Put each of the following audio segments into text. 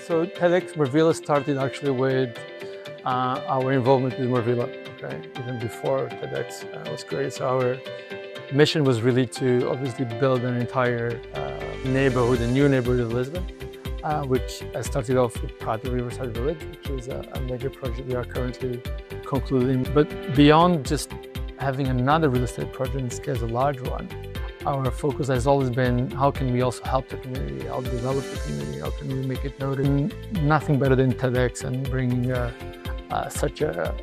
So TEDxMarvila started actually with our involvement with Marvila, okay? Even before TEDx was created. So our mission was really to obviously build an entire neighborhood, a new neighborhood of Lisbon, which started off with Prado Riverside Village, which is a major project we are currently concluding. But beyond just having another real estate project, in this case a large one, our focus has always been how can we also help the community, help develop the community, how can we make it noted. Nothing better than TEDx and bringing such a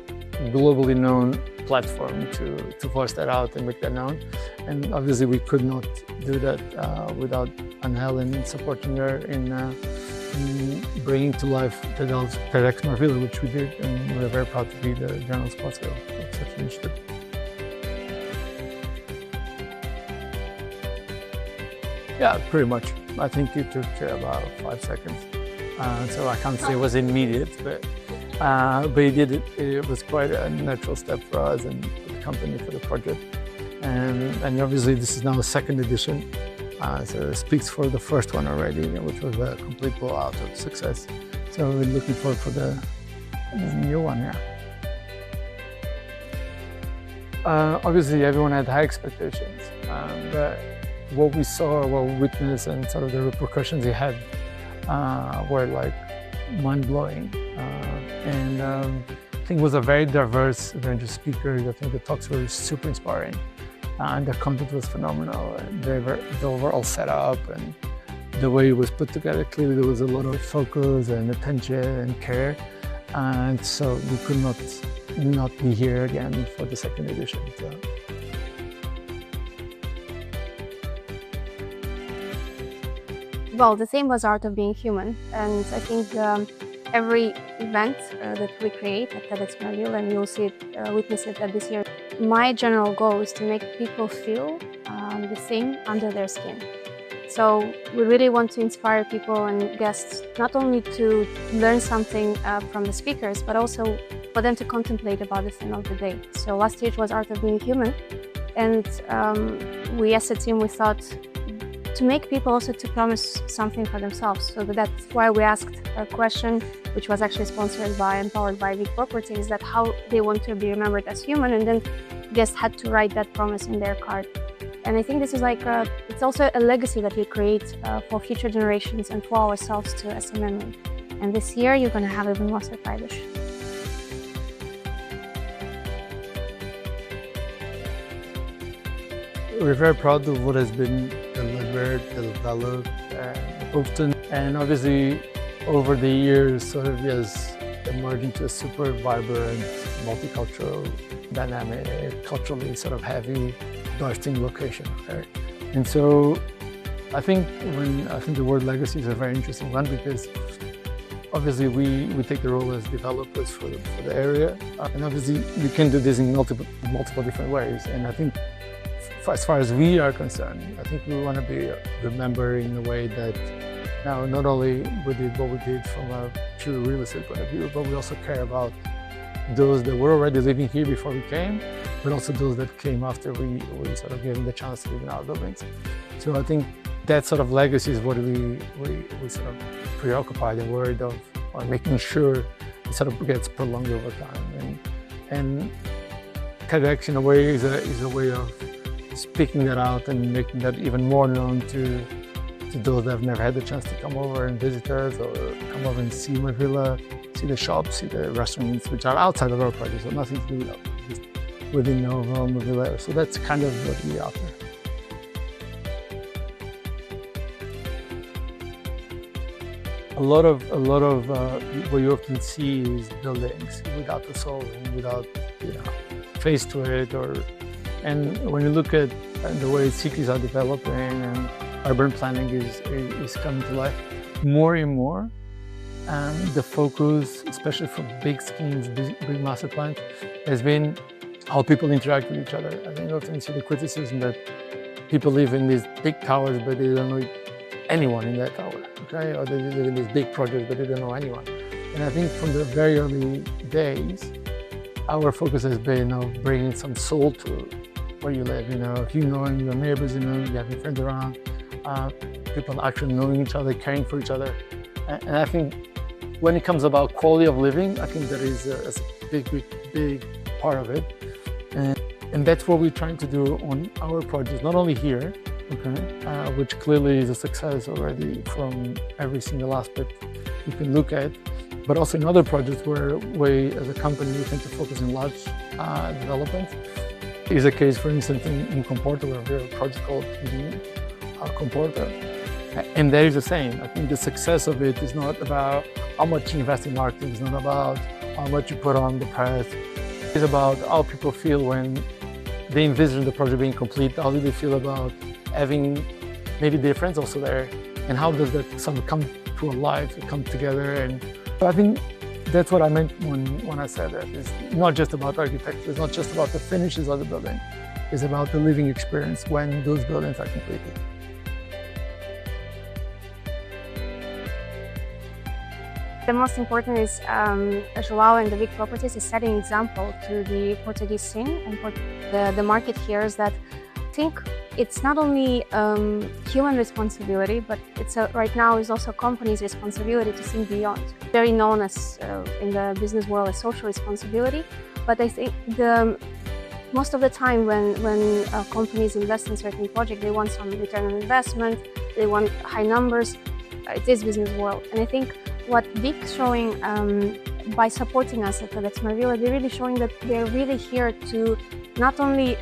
globally known platform to voice that out and make that known. And obviously we could not do that without Anel and supporting her in bringing to life TEDxMarvila, which we did, and we're very proud to be the general sponsor of such an initiative. Yeah, pretty much. I think it took about 5 seconds. So I can't say it was immediate, but it was quite a natural step for us and for the company, for the project. And obviously this is now the second edition. So it speaks for the first one already, which was a complete blowout of success. So we're looking forward for the new one, yeah. Obviously everyone had high expectations, but what we saw, what we witnessed, and sort of the repercussions it had were like mind-blowing. I think it was a very diverse range of speakers. I think the talks were super inspiring, and the content was phenomenal. And the overall setup and the way it was put together, clearly there was a lot of focus and attention and care. And so we could not be here again for the second edition. So. Well, the theme was Art of Being Human, and I think every event that we create at TEDxMarvila, and you'll see it, witness it this year, my general goal is to make people feel the thing under their skin. So we really want to inspire people and guests not only to learn something from the speakers, but also for them to contemplate about the theme of the day. So last year it was Art of Being Human, and we as a team, we thought to make people also to promise something for themselves. So that's why we asked a question, which was actually sponsored by and powered by VIC Properties, that how they want to be remembered as human, and then guests had to write that promise in their card. And I think this is like, it's also a legacy that we create for future generations and for ourselves too as a memory. And this year you're gonna have even more surprises. We're very proud of what has been delivered, developed, and opened. And obviously, over the years, sort of has emerged into a super vibrant, multicultural, dynamic, culturally sort of heavy, bursting location. Okay? And so, I think the word legacy is a very interesting one, because obviously we take the role as developers for the area, and obviously we can do this in multiple different ways. And I think, as far as we are concerned, I think we want to be remembered in a way that now not only we did what we did from a pure real estate point of view, but we also care about those that were already living here before we came, but also those that came after we sort of gave them the chance to live in our buildings. So I think that sort of legacy is what we sort of preoccupied and worried of, on making sure it sort of gets prolonged over time. And TEDx in a way is a way of speaking that out and making that even more known to those that have never had the chance to come over and visit us, or come over and see Marvila, see the shops, see the restaurants, which are outside of our project, so nothing to do with us, just within the overall Marvila. So that's kind of what we offer. A lot of what you often see is buildings without the soul and without face to it, and when you look at the way cities are developing and urban planning is coming to life, more and more, the focus, especially for big schemes, big master plans, has been how people interact with each other. I think often you see the criticism that people live in these big towers, but they don't know anyone in that tower, okay? Or they live in these big projects, but they don't know anyone. And I think from the very early days, our focus has been of bringing some soul to where you live, you knowing your neighbors, you having friends around, people actually knowing each other, caring for each other. And I think when it comes about quality of living, I think that is a big part of it. And that's what we're trying to do on our projects, not only here, okay, which clearly is a success already from every single aspect you can look at, but also in other projects where we, as a company, we tend to focus on large developments. Is a case, for instance, in Comporta, where we have a project called Comporta. And that is the same. I think the success of it is not about how much you invest in marketing, it's not about how much you put on the press. It's about how people feel when they envision the project being complete. How do they feel about having maybe their friends also there? And how does that sort of come to life, come together? And so I think that's what I meant when I said that. It's not just about architecture, it's not just about the finishes of the building. It's about the living experience when those buildings are completed. The most important is João and the VIC Properties is setting an example to the Portuguese scene and for the market here is that I think it's not only human responsibility, but it's right now is also companies' responsibility to think beyond. Very known as in the business world as social responsibility, but I think most of the time when companies invest in certain projects, they want some return on investment, they want high numbers. It is business world, and I think what VIC is showing by supporting us at TEDxMarvila, they're really showing that they're really here to not only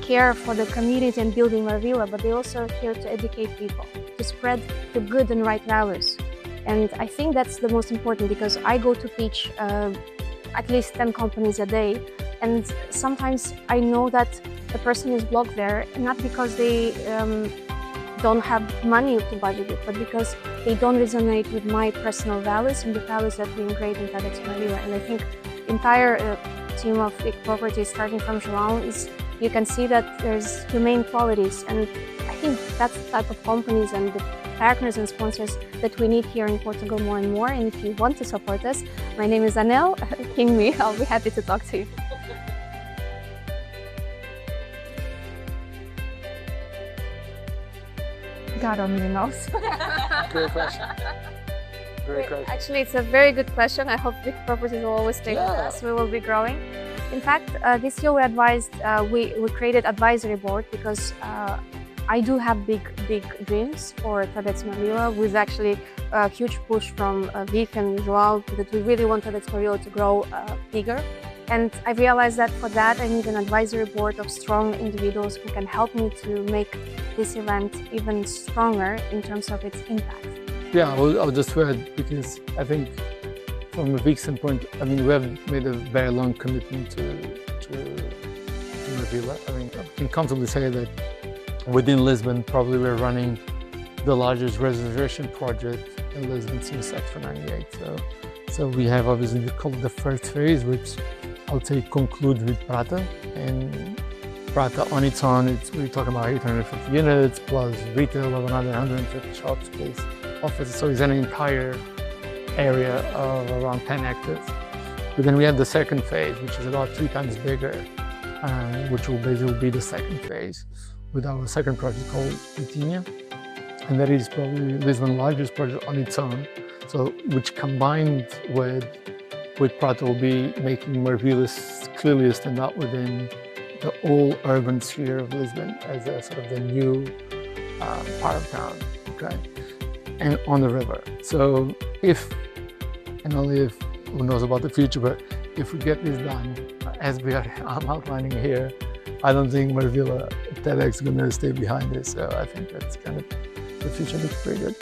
care for the community and building Marvila, but they're also here to educate people, to spread the good and right values. And I think that's the most important because I go to pitch at least 10 companies a day, and sometimes I know that the person is blocked there, not because they don't have money to budget it, but because they don't resonate with my personal values and the values that we integrate in TEDxMarvila. And I think the entire team of VIC Properties, starting from João, is you can see that there's humane qualities, and I think that's the type of companies and the partners and sponsors that we need here in Portugal more and more. And if you want to support us, my name is Anel. Ping me, I'll be happy to talk to you. God only knows. Great question. Great question. Actually, it's a very good question. I hope VIC Properties will always stay with us. We will be growing. In fact, this year we advised, we created advisory board because I do have big dreams for TEDxMarvila, with actually a huge push from VIC and João that we really want TEDxMarvila to grow bigger. And I realized that for that I need an advisory board of strong individuals who can help me to make this event even stronger in terms of its impact. Yeah, I'll just add, because I think from a VIC standpoint, I mean, we have made a very long commitment to Marvila. I mean, I can comfortably say that within Lisbon, probably we're running the largest reservation project in Lisbon since Expo 98. So we have obviously the first phase, which I'll say conclude with Prata. And Prata on its own, we're talking about 850 units plus retail of another 150 shop space, offices. So it's an entire area of around 10 hectares. But then we have the second phase, which is about 3 times bigger, which will basically be the second phase with our second project called Vitinha. And that is probably Lisbon's largest project on its own. So which combined with Prata will be making Marvila clearly stand out within the whole urban sphere of Lisbon as a sort of the new part of town, okay? And on the river. So if, and only if, who knows about the future, but if we get this done, as I'm outlining here, I don't think Marvila TEDx is going to stay behind this. So I think that's kind of, the future looks pretty good.